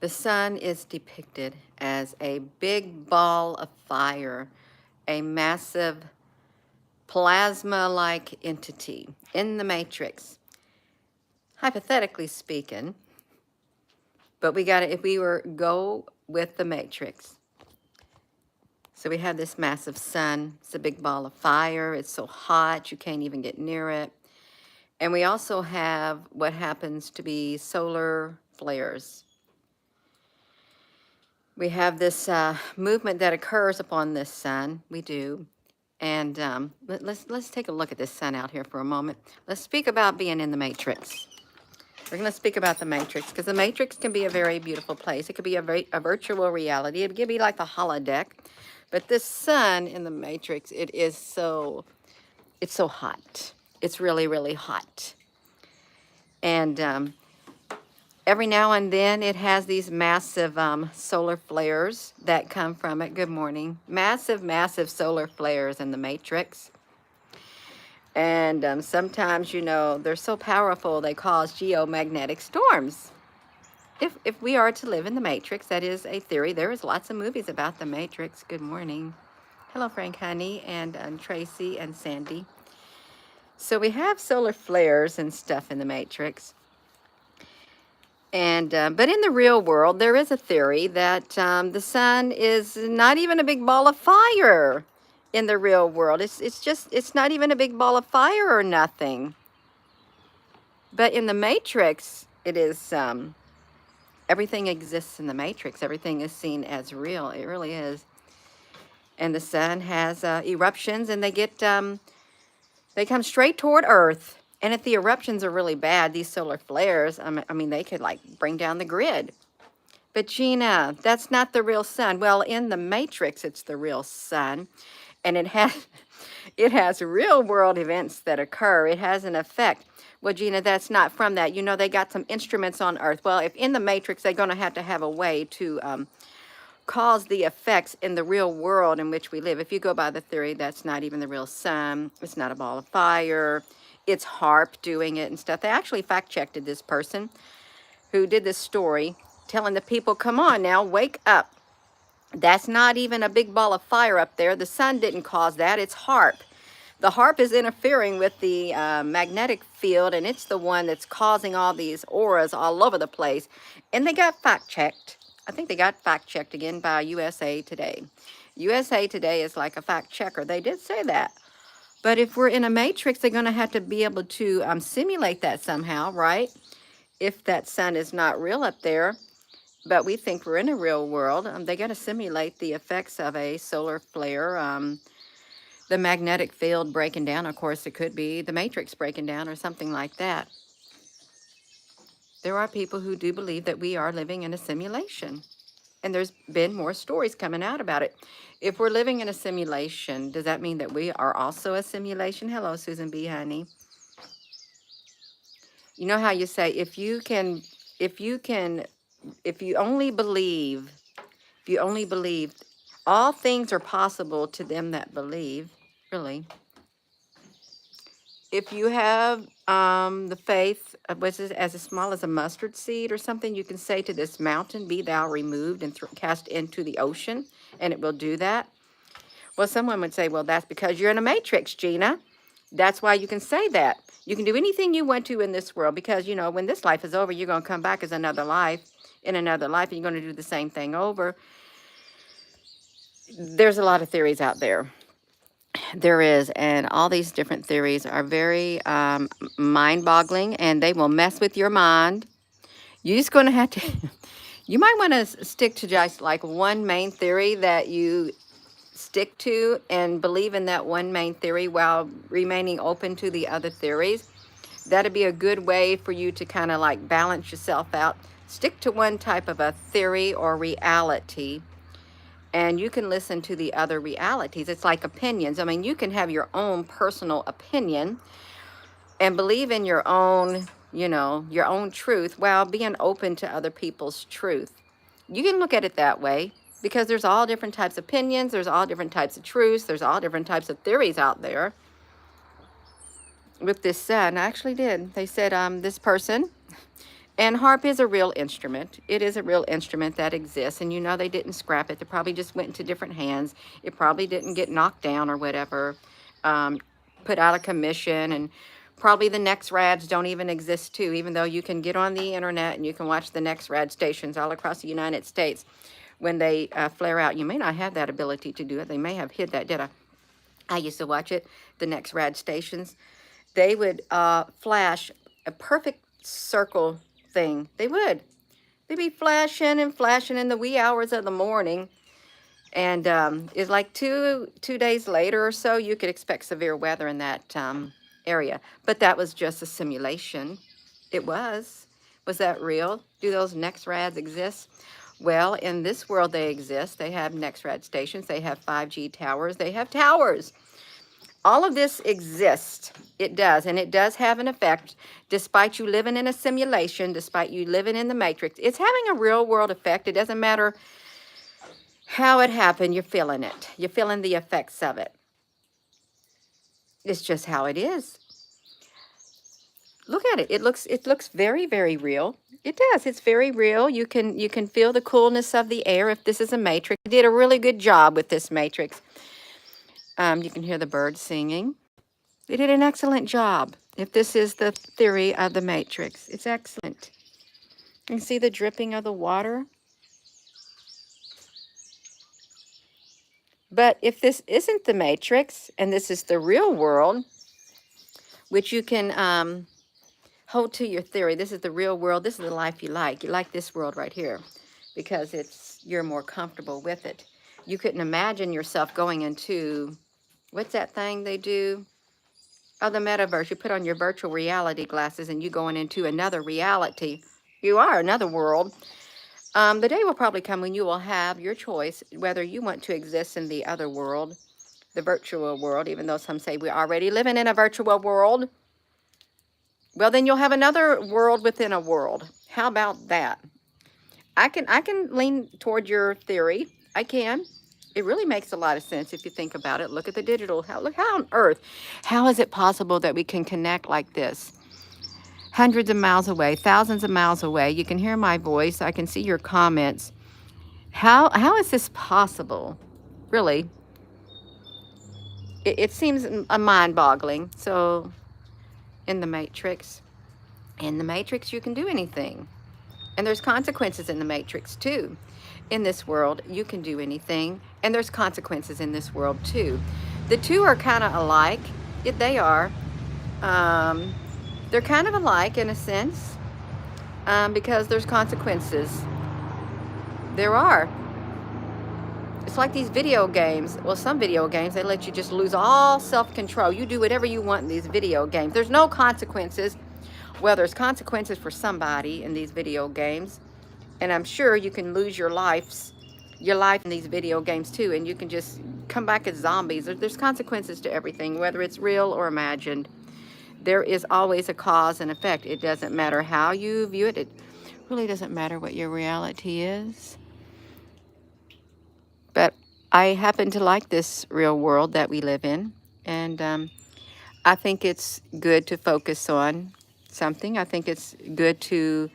The sun is depicted as a big ball of fire, a massive plasma-like entity in the matrix, hypothetically speaking. But we got to, if we were go with the matrix. So we have this massive sun. It's a big ball of fire. It's so hot you can't even get near it. And we also have what happens to be solar flares. We have this movement that occurs upon this sun. We do. And let's take a look at this sun out here for a moment. Let's speak about being in the matrix. We're going to speak about the matrix because the matrix can be a very beautiful place. It could be a virtual reality. It could be like the holodeck. But this sun in the matrix, it's so hot. It's really, really hot. And every now and then it has these massive solar flares that come from it. Good morning. Massive, massive solar flares in the matrix. And sometimes, you know, they're so powerful they cause geomagnetic storms. If we are to live in the matrix, that is a theory. There is lots of movies about the matrix. Good morning. Hello, Frank, honey, and Tracy and Sandy. So we have solar flares and stuff in the matrix. And but in the real world, there is a theory that the sun is not even a big ball of fire in the real world. It's not even a big ball of fire or nothing. But in the matrix, it is, everything exists in the matrix. Everything is seen as real. It really is. And the sun has eruptions, and they come straight toward Earth. And if the eruptions are really bad, these solar flares, I mean, they could like bring down the grid. But Gina, that's not the real sun. Well, in the matrix, it's the real sun. And it has real world events that occur. It has an effect. Well, Gina, that's not from that. You know, they got some instruments on Earth. Well, if in the matrix, they're going to have a way to cause the effects in the real world in which we live. If you go by the theory, that's not even the real sun. It's not a ball of fire. It's HARP doing it and stuff. They actually fact-checked this person who did this story, telling the people, come on now, wake up. That's not even a big ball of fire up there. The sun didn't cause that. It's HARP. The HARP is interfering with the magnetic field, and it's the one that's causing all these auras all over the place. And they got fact-checked. I think they got fact-checked again by USA Today. USA Today is like a fact-checker. They did say that. But if we're in a matrix, they're going to have to be able to simulate that somehow, right? If that sun is not real up there, but we think we're in a real world, they got to simulate the effects of a solar flare, the magnetic field breaking down. Of course, it could be the matrix breaking down or something like that. There are people who do believe that we are living in a simulation. And there's been more stories coming out about it. If we're living in a simulation, does that mean that we are also a simulation? Hello, Susan B. Honey. You know how you say, if you only believe, all things are possible to them that believe, really. If you have the faith, was it as small as a mustard seed or something, you can say to this mountain, be thou removed and cast into the ocean, and it will do that. Well, someone would say, well, that's because you're in a matrix, Gina. That's why you can say that. You can do anything you want to in this world because, you know, when this life is over, you're going to come back as another life, in another life, and you're going to do the same thing over. There's a lot of theories out there. There is, and all these different theories are very mind-boggling, and they will mess with your mind. You're just going to have to, you might want to stick to just like one main theory that you stick to and believe in that one main theory while remaining open to the other theories. That'd be a good way for you to kind of like balance yourself out. Stick to one type of a theory or reality, and you can listen to the other realities. It's like opinions. I mean, you can have your own personal opinion and believe in your own, you know, your own truth while being open to other people's truth. You can look at it that way because there's all different types of opinions. There's all different types of truths. There's all different types of theories out there. With this sun, I actually did. They said this person And harp is a real instrument. It is a real instrument that exists. And you know, they didn't scrap it. They probably just went into different hands. It probably didn't get knocked down or whatever, um, put out of commission. And probably the next rads don't even exist too, even though you can get on the internet and you can watch the next rad stations all across the United States when they flare out. You may not have that ability to do it. They may have hid that data. I used to watch it, the next rad stations. They would flash a perfect circle thing. They would. They'd be flashing and flashing in the wee hours of the morning. And it's like two days later or so, you could expect severe weather in that area. But that was just a simulation. It was. Was that real? Do those NextRads exist? Well, in this world, they exist. They have NextRad stations. They have 5G towers. They have towers. All of this exists. It does, and it does have an effect. Despite you living in a simulation, despite you living in the matrix, it's having a real world effect. It doesn't matter how it happened, you're feeling it. You're feeling the effects of it. It's just how it is. Look at it. It looks very, very real. It does. It's very real. You can feel the coolness of the air if this is a matrix. They did a really good job with this matrix. You can hear the birds singing. They did an excellent job. If this is the theory of the matrix, it's excellent. You can see the dripping of the water. But if this isn't the matrix and this is the real world, which you can hold to your theory, this is the real world, this is the life you like. You like this world right here because you're more comfortable with it. You couldn't imagine yourself going into, what's that thing they do? Oh, the metaverse. You put on your virtual reality glasses and you going into another reality. You are another world. The day will probably come when you will have your choice whether you want to exist in the other world, the virtual world, even though some say we're already living in a virtual world. Well, then you'll have another world within a world. How about that? I can lean toward your theory. I can. It really makes a lot of sense if you think about it. Look at the digital. Look how on earth, how is it possible that we can connect like this? Hundreds of miles away, thousands of miles away. You can hear my voice. I can see your comments. How is this possible? Really? It seems mind-boggling. So in the Matrix, you can do anything. And there's consequences in the Matrix too. In this world, you can do anything. And there's consequences in this world too. The two are kind of alike. They are. They're kind of alike in a sense because there's consequences. There are. It's like these video games. Well, some video games, they let you just lose all self-control. You do whatever you want in these video games. There's no consequences. Well, there's consequences for somebody in these video games. And I'm sure you can lose your life in these video games too. And you can just come back as zombies. There's consequences to everything, whether it's real or imagined. There is always a cause and effect. It doesn't matter how you view it. It really doesn't matter what your reality is. But I happen to like this real world that we live in. And I think it's good to focus on something. I think it's good to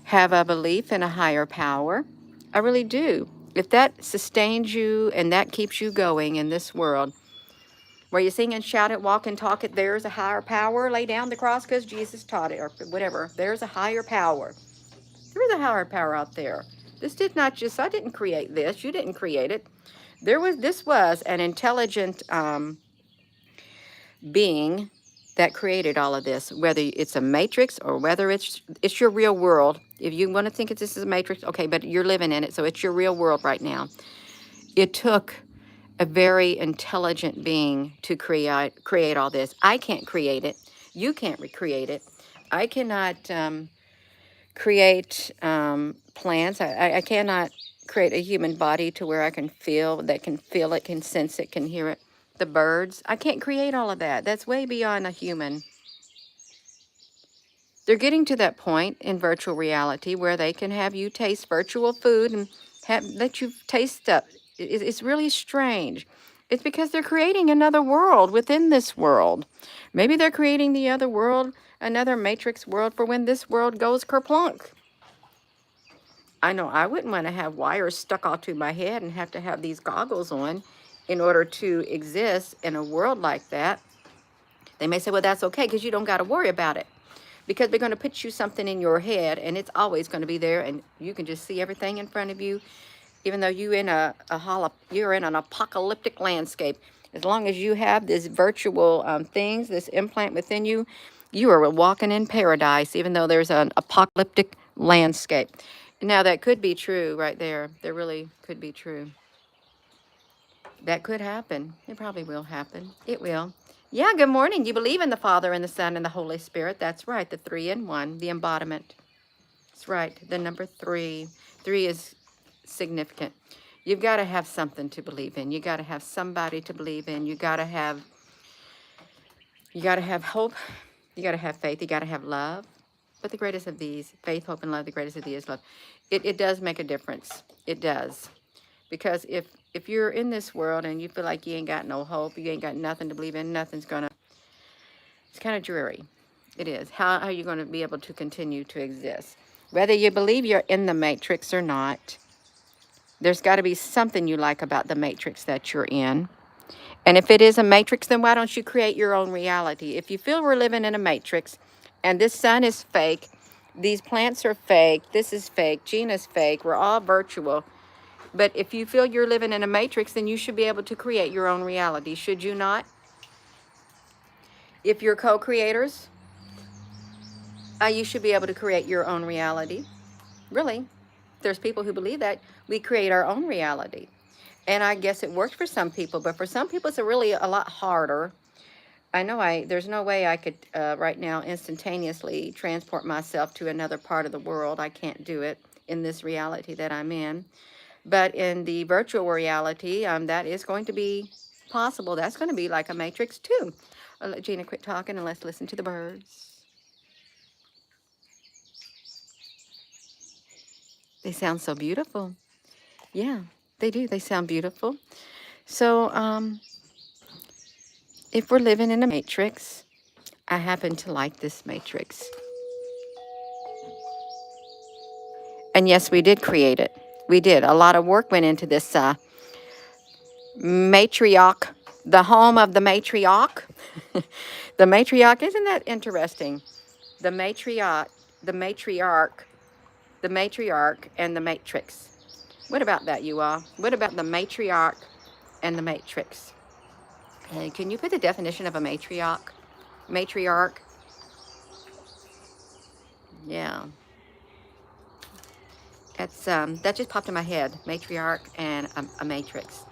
have a belief in a higher power. I really do. If that sustains you and that keeps you going in this world, where you sing and shout it, walk and talk it, there's a higher power, lay down the cross because Jesus taught it, or whatever. There's a higher power. There is a higher power out there. This did not just, I didn't create this. You didn't create it. This was an intelligent being that created all of this, whether it's a matrix or whether it's your real world. If you want to think this is a matrix, okay, but you're living in it, so it's your real world right now. It took a very intelligent being to create all this. I can't create it. You can't recreate it. I cannot create plants. I cannot create a human body to where I can feel, that can feel it, can sense it, can hear it. The birds, I can't create all of that. That's way beyond a human. They're getting to that point in virtual reality where they can have you taste virtual food and let you taste stuff. It's really strange. It's because they're creating another world within this world. Maybe they're creating the other world, another matrix world for when this world goes kerplunk. I know I wouldn't want to have wires stuck all to my head and have to have these goggles on in order to exist in a world like that. They may say, well, that's okay because you don't got to worry about it. Because they're going to put you something in your head and it's always going to be there and you can just see everything in front of you, even though you're in you're in an apocalyptic landscape. As long as you have this virtual things, this implant within you, you are walking in paradise, even though there's an apocalyptic landscape. Now that could be true right there. There really could be true. That could happen. It probably will happen. It will. Yeah, good morning. You believe in the Father and the Son and the Holy Spirit. That's right. The three in one, the embodiment. That's right. The number three. Three is significant. You've got to have something to believe in. You got to have somebody to believe in. You got to have hope. You got to have faith. You got to have love. But the greatest of these, faith, hope, and love, the greatest of these is love. It does make a difference. It does. Because if you're in this world and you feel like you ain't got no hope, you ain't got nothing to believe in, nothing's gonna, it's kind of dreary. It is. How are you going to be able to continue to exist? Whether you believe you're in the matrix or not, there's got to be something you like about the matrix that you're in. And if it is a matrix, then why don't you create your own reality? If you feel we're living in a matrix and this sun is fake, these plants are fake, this is fake, Gina's fake, we're all virtual. But if you feel you're living in a matrix, then you should be able to create your own reality, should you not? If you're co-creators, you should be able to create your own reality. Really, there's people who believe that we create our own reality. And I guess it works for some people, but for some people it's really a lot harder. I know there's no way I could right now instantaneously transport myself to another part of the world. I can't do it in this reality that I'm in. But in the virtual reality, that is going to be possible. That's going to be like a matrix too. I'll let Gina quit talking and let's listen to the birds. They sound so beautiful. Yeah, they do. They sound beautiful. So if we're living in a matrix, I happen to like this matrix. And yes, we did create it. We did. A lot of work went into this matriarch, the home of the matriarch. The matriarch, isn't that interesting? The matriarch, the matriarch, the matriarch, and the matrix. What about that, you all? What about the matriarch and the matrix? Hey, can you put the definition of a matriarch? Matriarch. Yeah. That's that just popped in my head. Matriarch and a matrix.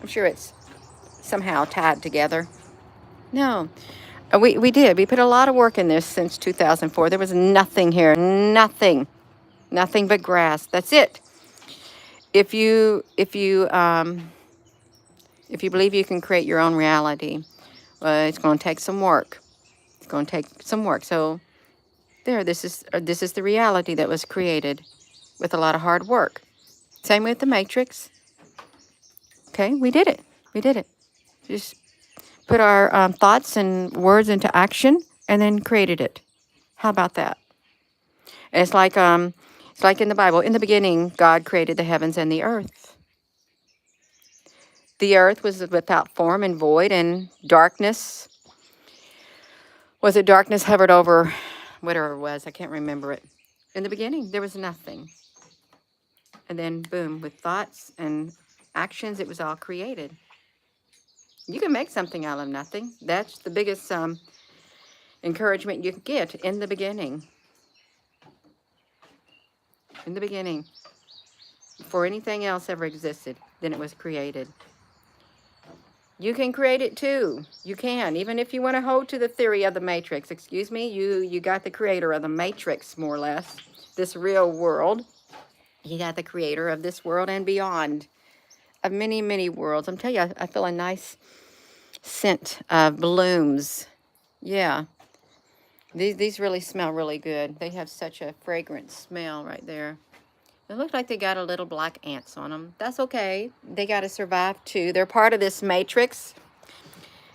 I'm sure it's somehow tied together. No, we did. We put a lot of work in this since 2004. There was nothing here. Nothing but grass. That's it. If you believe you can create your own reality, it's going to take some work. It's going to take some work. So there, this is the reality that was created with a lot of hard work. Same with the Matrix. Okay, we did it. We did it. Just put our thoughts and words into action and then created it. How about that? And it's like in the Bible. In the beginning, God created the heavens and the earth. The earth was without form and void, and darkness. Was it darkness hovered over whatever it was? I can't remember it. In the beginning, there was nothing. And then, boom, with thoughts and actions, it was all created. You can make something out of nothing. That's the biggest encouragement you can get in the beginning. In the beginning. Before anything else ever existed, then it was created. You can create it too. You can. Even if you want to hold to the theory of the matrix. Excuse me, you got the creator of the matrix, more or less. This real world. You got the creator of this world and beyond. Of many, many worlds. I'm telling you, I feel a nice scent of blooms. Yeah. These really smell really good. They have such a fragrant smell right there. It looks like they got a little black ants on them. That's okay. They got to survive too. They're part of this matrix.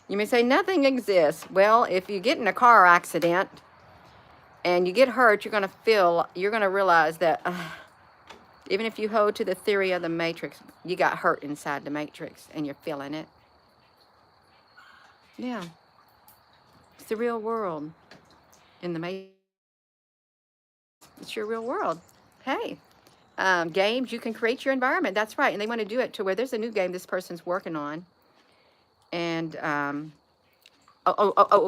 You may say nothing exists. Well, if you get in a car accident and you get hurt, you're going to realize that even if you hold to the theory of the matrix, you got hurt inside the matrix and you're feeling it. Yeah. It's the real world in the matrix. It's your real world. Hey. Games, you can create your environment. That's right. And they want to do it to where there's a new game this person's working on. And,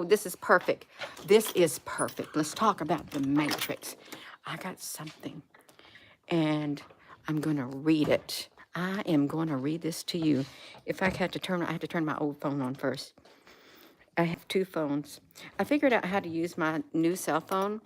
this is perfect. This is perfect. Let's talk about the matrix. I got something. And I'm going to read it. I am going to read this to you. If I had to turn, I have to turn my old phone on first. I have two phones. I figured out how to use my new cell phone.